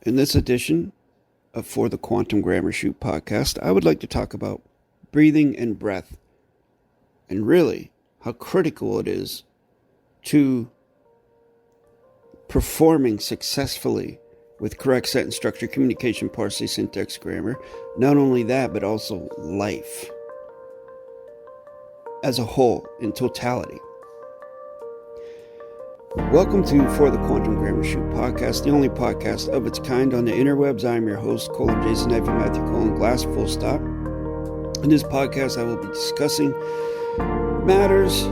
In this edition of For the Quantum Grammar Shoot podcast, I would like to talk about breathing and breath, and really how critical it is to performing successfully with correct sentence structure, communication, parsing, syntax, grammar. Not only that, but also life as a whole, in totality. Welcome to For the Quantum Grammar Shoot podcast, the only podcast of its kind on the interwebs. I am your host, Jason Matthew Glass, full stop. In this podcast, I will be discussing matters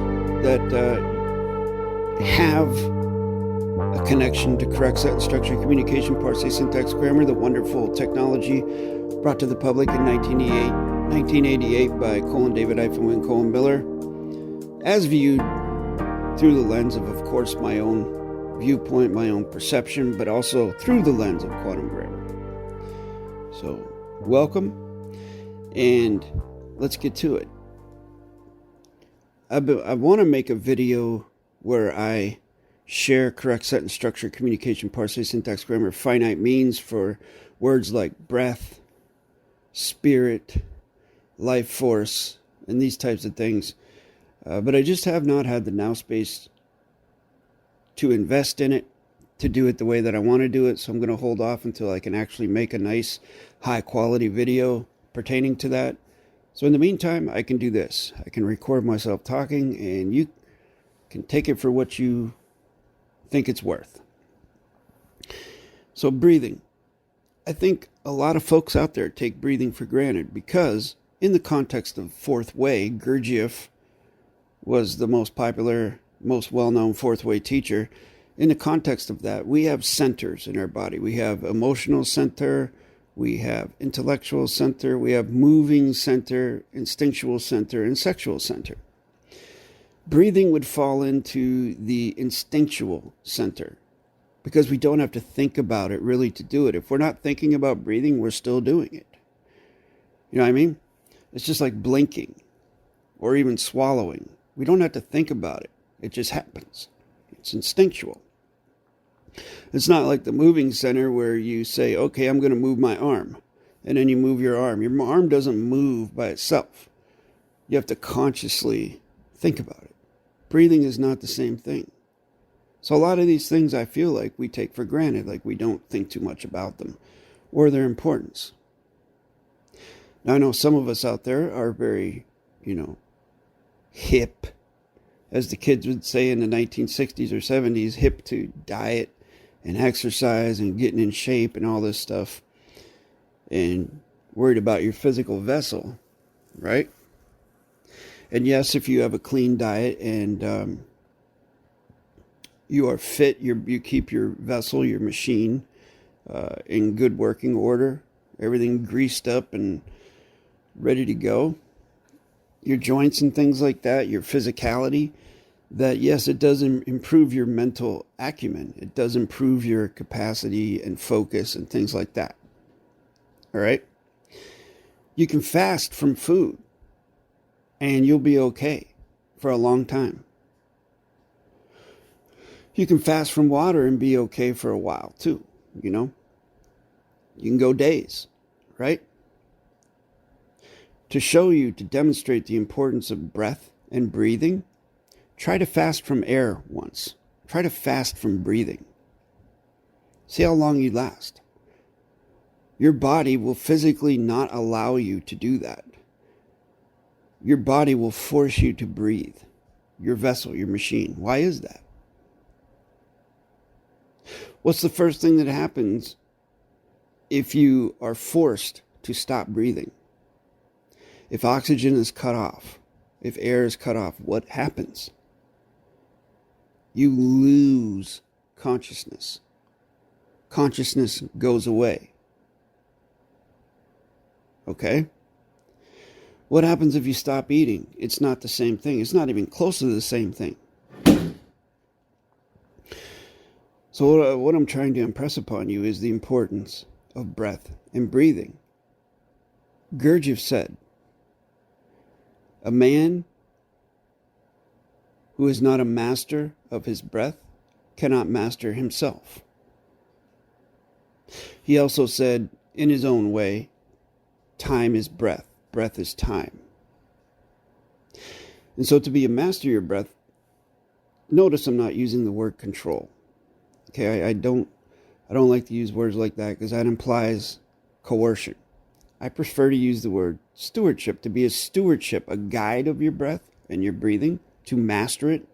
that have a connection to correct sentence structure, communication, parsing, syntax, grammar, the wonderful technology brought to the public in 1988 by DAVID-WYNN, Miller, as viewed through the lens of course, my own viewpoint, my own perception, but also through the lens of quantum grammar. So, welcome, and let's get to it. I want to make a video where I share correct sentence structure, communication, parsing, syntax, grammar, finite means for words like breath, spirit, life force, and these types of things. But I just have not had the now space to invest in it, to do it the way that I want to do it. So I'm going to hold off until I can actually make a nice, high quality video pertaining to that. So in the meantime, I can do this. I can record myself talking, and you can take it for what you think it's worth. So breathing. I think a lot of folks out there take breathing for granted because in the context of fourth way, Gurdjieff was the most popular, most well-known fourth way teacher. In the context of that, we have centers in our body. We have emotional center, we have intellectual center, we have moving center, instinctual center, and sexual center. Breathing would fall into the instinctual center because we don't have to think about it really to do it. If we're not thinking about breathing, we're still doing it. You know what I mean? It's just like blinking or even swallowing. We don't have to think about it. It just happens. It's instinctual. It's not like the moving center where you say, okay, I'm going to move my arm. And then you move your arm. Your arm doesn't move by itself. You have to consciously think about it. Breathing is not the same thing. So a lot of these things I feel like we take for granted, like we don't think too much about them or their importance. Now I know some of us out there are very, hip, as the kids would say in the 1960s or 70s, hip to diet and exercise and getting in shape and all this stuff, and worried about your physical vessel, right? And yes, if you have a clean diet and you are fit, you keep your vessel, your machine, in good working order, everything greased up and ready to go, your joints and things like that, your physicality, that yes, it does improve your mental acumen. It does improve your capacity and focus and things like that. All right? You can fast from food and you'll be okay for a long time. You can fast from water and be okay for a while too, You can go days, right? To show you, to demonstrate the importance of breath and breathing, try to fast from air once. Try to fast from breathing. See how long you last. Your body will physically not allow you to do that. Your body will force you to breathe. Your vessel, your machine. Why is that? What's the first thing that happens if you are forced to stop breathing? If oxygen is cut off, if air is cut off, what happens? You lose consciousness. Consciousness goes away. Okay? What happens if you stop eating? It's not the same thing. It's not even close to the same thing. So what I'm trying to impress upon you is the importance of breath and breathing. Gurdjieff said, a man who is not a master of his breath cannot master himself. He also said, in his own way, time is breath. Breath is time. And so to be a master of your breath, notice I'm not using the word control. Okay, I don't like to use words like that because that implies coercion. I prefer to use the word stewardship. To be a stewardship, a guide of your breath and your breathing, to master it,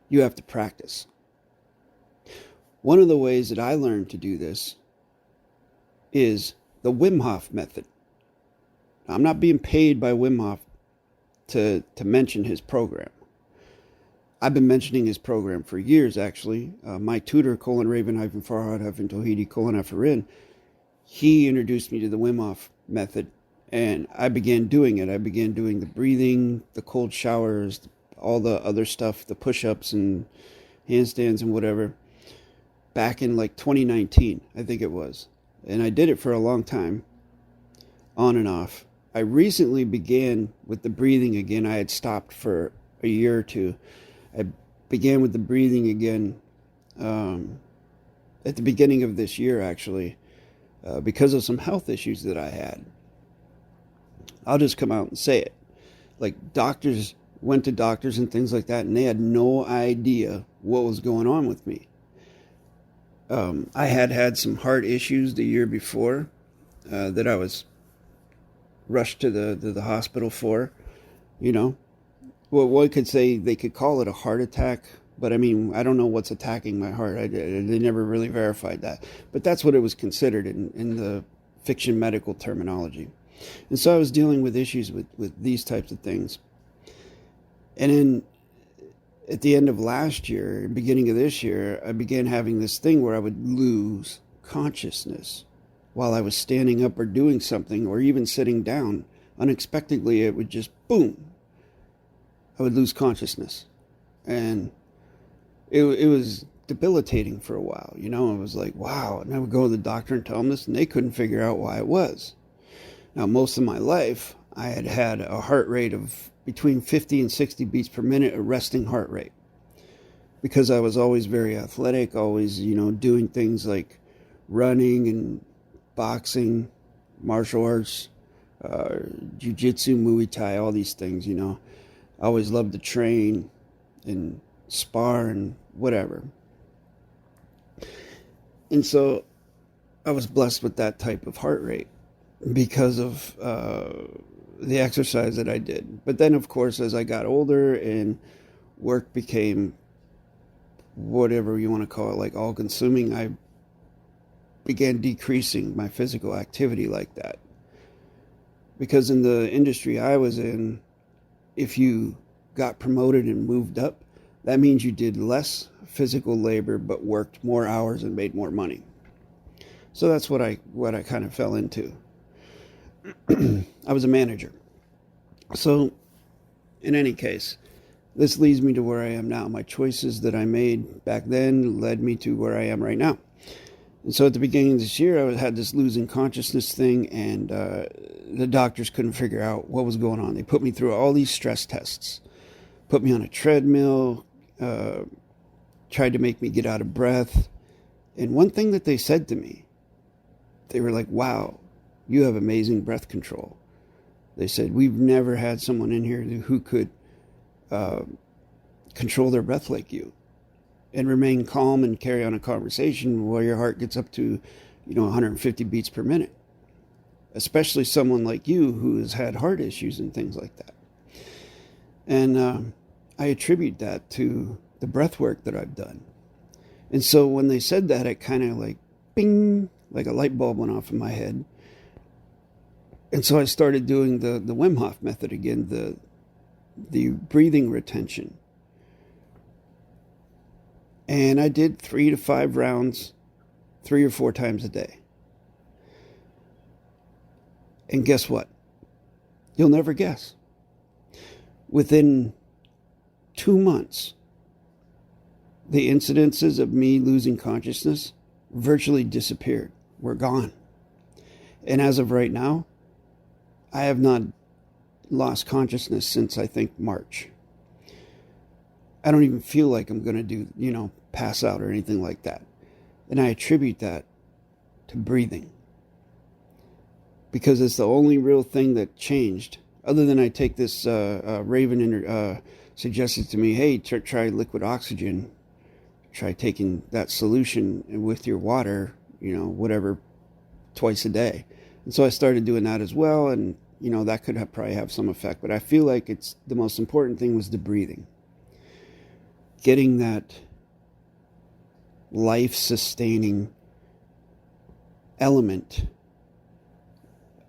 you have to practice. One of the ways that I learned to do this is the Wim Hof method. Now, I'm not being paid by Wim Hof to mention his program. I've been mentioning his program for years, actually. My tutor, Raven-Farhad-Tohidi-F-R-N, he introduced me to the Wim Hof method, and I began doing it. I began doing the breathing, the cold showers, all the other stuff, the push-ups and handstands and whatever, back in like 2019, I think it was. And I did it for a long time, on and off. I recently began with the breathing again. I had stopped for a year or two. I began with the breathing again at the beginning of this year, actually, because of some health issues that I had. I'll just come out and say it. Like, doctors went to doctors and things like that, and they had no idea what was going on with me. I had some heart issues the year before that I was rushed to the hospital for. You know, well, one could say they could call it a heart attack, but I mean, I don't know what's attacking my heart. They never really verified that, but that's what it was considered in the fiction medical terminology. And so I was dealing with issues with these types of things. And then at the end of last year, beginning of this year, I began having this thing where I would lose consciousness while I was standing up or doing something or even sitting down. Unexpectedly, it would just boom. I would lose consciousness. And it was debilitating for a while. You know, I was like, wow. And I would go to the doctor and tell them this, and they couldn't figure out why it was. Now, most of my life, I had a heart rate of between 50 and 60 beats per minute, a resting heart rate. Because I was always very athletic, always, you know, doing things like running and boxing, martial arts, jiu-jitsu, Muay Thai, all these things, you know. I always loved to train and spar and whatever. And so I was blessed with that type of heart rate because of the exercise that I did. But then, of course, as I got older and work became whatever you want to call it, like all-consuming, I began decreasing my physical activity like that. Because in the industry I was in, if you got promoted and moved up, that means you did less physical labor but worked more hours and made more money. So that's what I kind of fell into. I was a manager. So in any case, this leads me to where I am now. My choices that I made back then led me to where I am right now. And so at the beginning of this year, I had this losing consciousness thing, and the doctors couldn't figure out what was going on. They put me through all these stress tests, put me on a treadmill, tried to make me get out of breath. And one thing that they said to me, they were like, wow, you have amazing breath control. They said, we've never had someone in here who could control their breath like you and remain calm and carry on a conversation while your heart gets up to, 150 beats per minute. Especially someone like you who has had heart issues and things like that. And I attribute that to the breath work that I've done. And so when they said that, it kind of like, bing, like a light bulb went off in my head. And so I started doing the Wim Hof method again, the breathing retention. And I did 3 to 5 rounds 3 or 4 times a day. And guess what? You'll never guess. Within 2 months, the incidences of me losing consciousness virtually disappeared. Were gone. And as of right now, I have not lost consciousness since, I think, March. I don't even feel like I'm going to pass out or anything like that. And I attribute that to breathing. Because it's the only real thing that changed. Other than I take this, Raven suggested to me, hey, try liquid oxygen. Try taking that solution with your water, whatever, twice a day. And so I started doing that as well, and, that could probably have some effect. But I feel like the most important thing was the breathing. Getting that life-sustaining element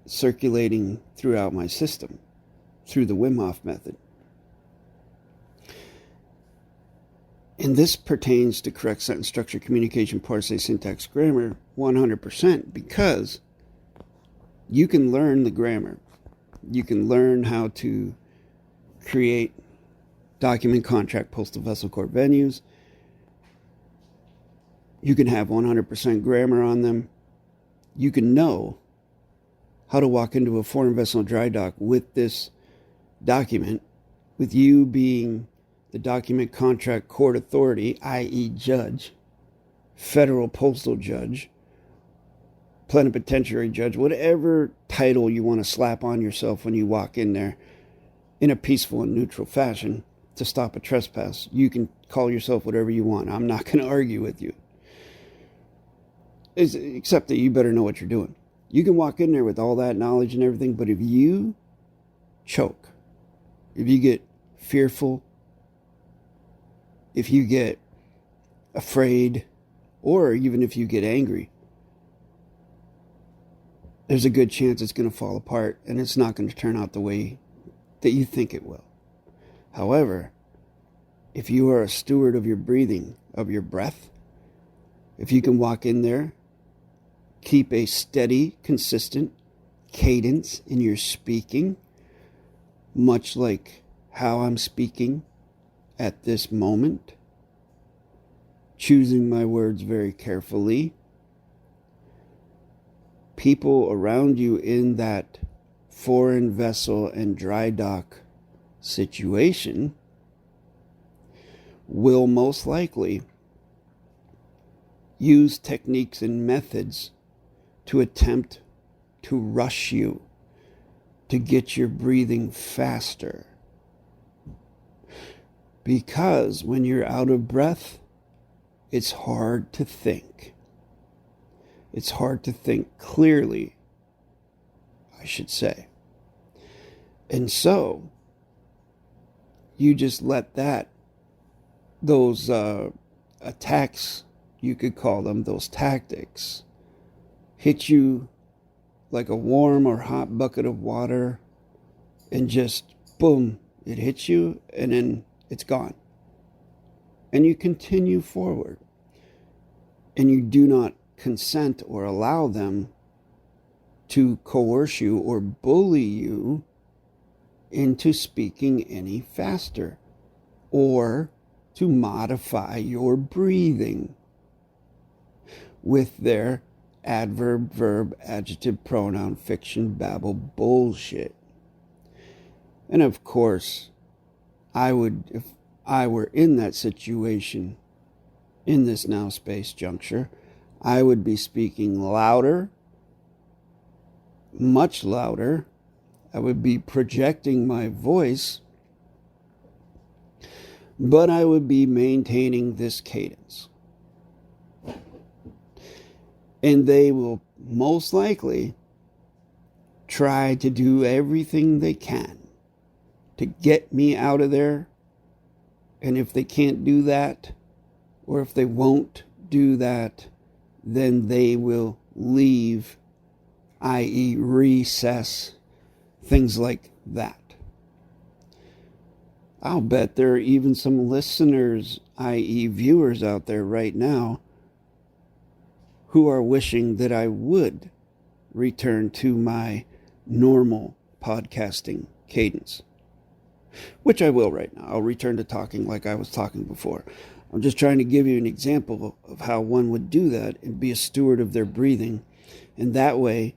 circulating throughout my system through the Wim Hof method. And this pertains to correct sentence structure, communication, parsing, syntax, grammar 100%, because you can learn the grammar. You can learn how to create document, contract, postal vessel, court venues. You can have 100% grammar on them. You can know how to walk into a foreign vessel dry dock with this document, with you being the document, contract, court authority, i.e. judge, federal postal judge, plenipotentiary judge, whatever title you want to slap on yourself when you walk in there in a peaceful and neutral fashion to stop a trespass. You can call yourself whatever you want. I'm not going to argue with you. Except that you better know what you're doing. You can walk in there with all that knowledge and everything, but if you choke, if you get fearful, if you get afraid, or even if you get angry, there's a good chance it's going to fall apart and it's not going to turn out the way that you think it will. However, if you are a steward of your breathing, of your breath, if you can walk in there, keep a steady, consistent cadence in your speaking, much like how I'm speaking at this moment, choosing my words very carefully, people around you in that foreign vessel and dry dock situation will most likely use techniques and methods to attempt to rush you, to get your breathing faster. Because when you're out of breath, it's hard to think. It's hard to think clearly, I should say. And so, you just let those attacks, you could call them, those tactics, hit you like a warm or hot bucket of water, and just, boom, it hits you, and then it's gone. And you continue forward. And you do not consent or allow them to coerce you or bully you into speaking any faster or to modify your breathing with their adverb, verb, adjective, pronoun, fiction, babble bullshit. And of course, I would, if I were in that situation, in this now space juncture, I would be speaking louder, much louder. I would be projecting my voice, but I would be maintaining this cadence. And they will most likely try to do everything they can to get me out of there. And if they can't do that, or if they won't do that, then they will leave, i.e. recess, things like that. I'll bet there are even some listeners, i.e. viewers out there right now, who are wishing that I would return to my normal podcasting cadence, which I will right now. I'll return to talking like I was talking before. I'm just trying to give you an example of how one would do that and be a steward of their breathing. And that way,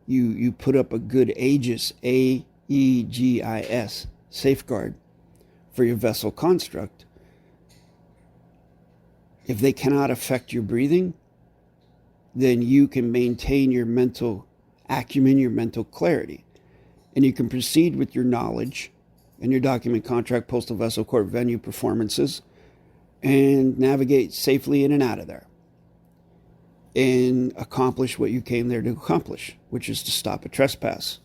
you put up a good aegis, AEGIS, safeguard for your vessel construct. If they cannot affect your breathing, then you can maintain your mental acumen, your mental clarity. And you can proceed with your knowledge and your document, contract, postal vessel, court, venue performances and navigate safely in and out of there and accomplish what you came there to accomplish, which is to stop a trespass.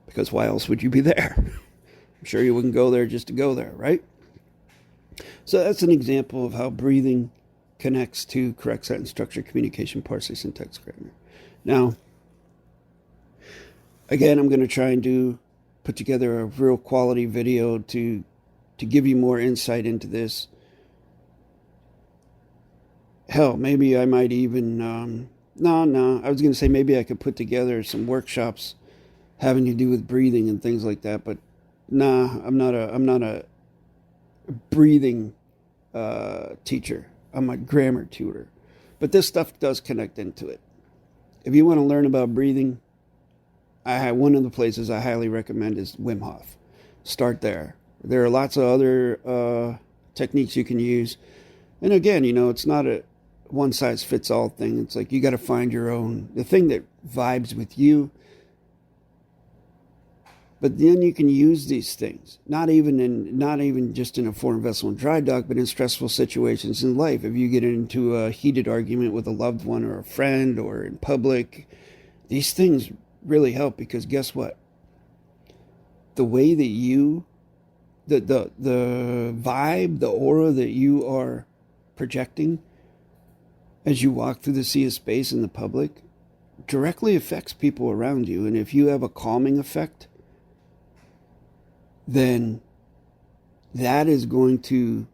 Because why else would you be there? I'm sure you wouldn't go there just to go there, right? So that's an example of how breathing connects to correct sentence structure, communication, parsing, syntax, grammar. Now, again, I'm going to try and put together a real quality video to give you more insight into this. Hell, maybe I might even, I was going to say maybe I could put together some workshops having to do with breathing and things like that, but I'm not a breathing teacher. I'm a grammar tutor. But this stuff does connect into it. If you want to learn about breathing, one of the places I highly recommend is Wim Hof. Start there. There are lots of other techniques you can use. And again, it's not a one-size-fits-all thing. It's like you got to find your own, the thing that vibes with you. But then you can use these things, not even just in a foreign vessel and dry dock, but in stressful situations in life. If you get into a heated argument with a loved one or a friend or in public, these things really help, because guess what? The way that the vibe, the aura that you are projecting as you walk through the sea of space in the public directly affects people around you. And if you have a calming effect, then that is going to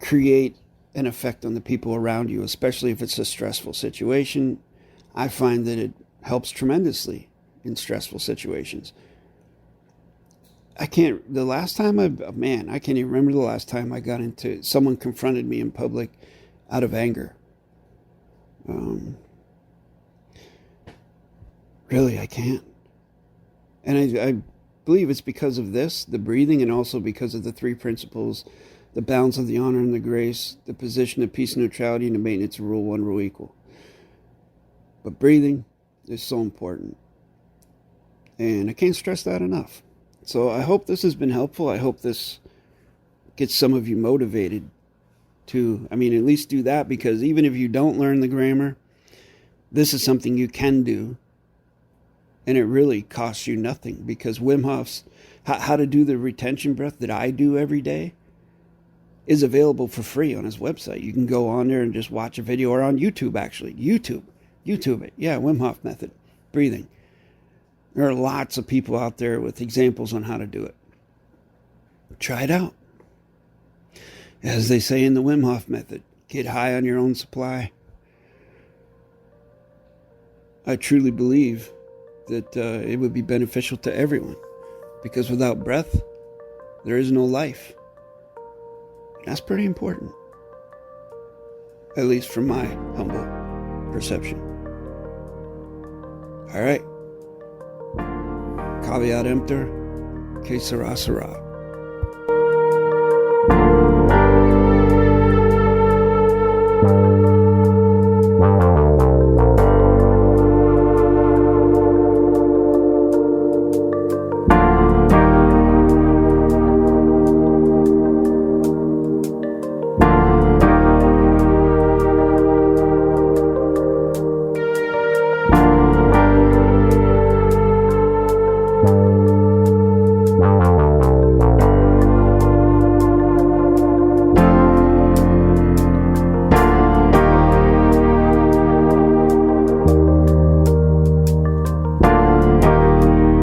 create an effect on the people around you, especially if it's a stressful situation. I find that it helps tremendously in stressful situations. I can't even remember the last time I got into, someone confronted me in public out of anger. Really, I can't. And I believe it's because of this, the breathing, and also because of the three principles, the balance of the honor and the grace, the position of peace and neutrality, and the maintenance of rule one, rule equal. But breathing is so important. And I can't stress that enough. So I hope this has been helpful. I hope this gets some of you motivated to, at least do that, because even if you don't learn the grammar, this is something you can do. And it really costs you nothing, because Wim Hof's, how to do the retention breath that I do every day is available for free on his website. You can go on there and just watch a video, or on YouTube, actually. YouTube it. Yeah, Wim Hof method, breathing. There are lots of people out there with examples on how to do it. Try it out. As they say in the Wim Hof method, get high on your own supply. I truly believe that it would be beneficial to everyone, because without breath, there is no life. That's pretty important, at least from my humble perception. All right. Caveat emptor, que sera, sera.